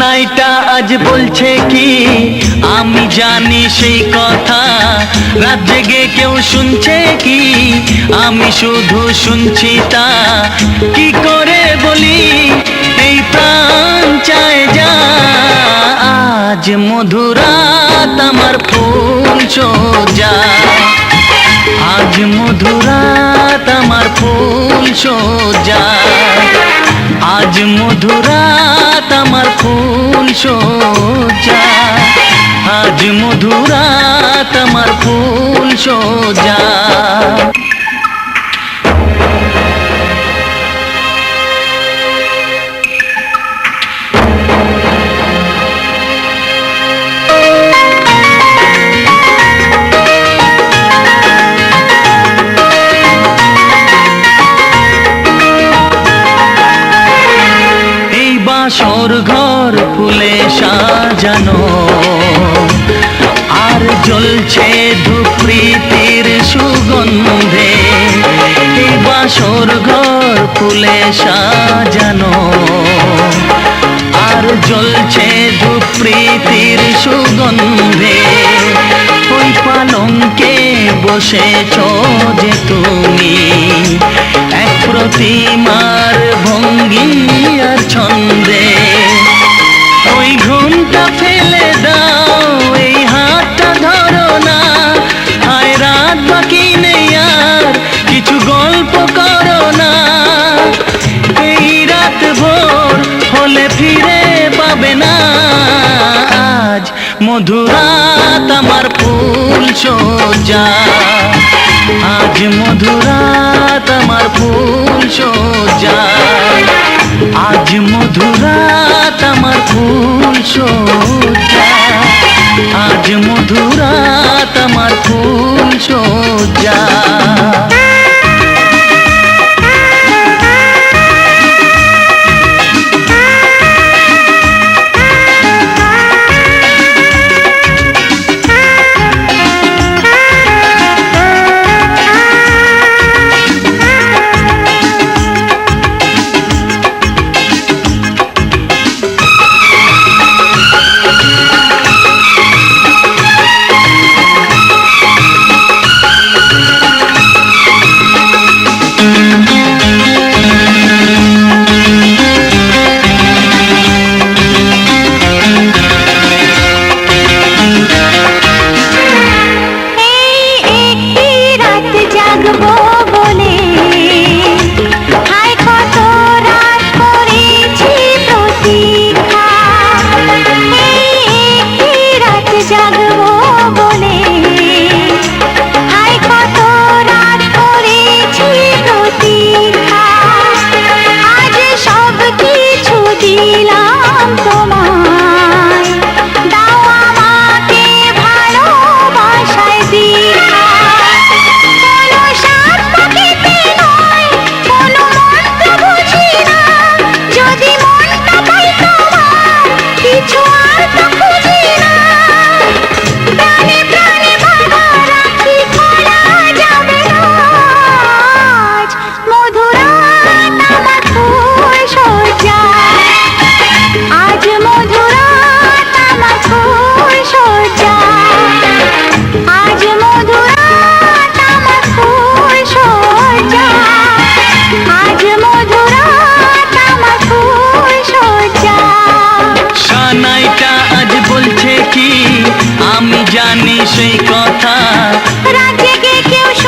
কানাইটা আজ বলছে কি আমি জানি সেই কথা, রাত জেগে কেউ শুনছে কি আমি শুধু শুনছি তা। কি করে বলি এই প্রাণ চায় যা, আজ মধুরাত আমার ফুল সোজা, আজ মধুরাত আমার ফুল সোজা, আজ মধুরাত আমার ফুল সোজা, আজ মধুরাত আমার ফুল সোজা। বাসর ঘর ফুলে সাজানো আর জ্বলছে ধূপ প্রীতির সুগন্ধে, এই বাসর ঘর ফুলে সাজানো আর জ্বলছে ধূপ প্রীতির সুগন্ধে। ওই পালঙ্কে বসেছ যে তুমি এক প্রতিমার ভঙ্গি আর ছন্দে, ওই ঘুমটা ফেলে দাও এই হাতটা ধরো না, আয় রাত বাকি নেই আর কিছু গল্প করো না, এই রাত ভোর হলে ফিরে পাবে না। আজ মধুরাত আমার ফুল সোজা, আজ মধুরাত আমার ফুল সোজা, আজ মধুরাত আমার ফুল সোজা, আজ মধুরাত আমার ফুল সোজা।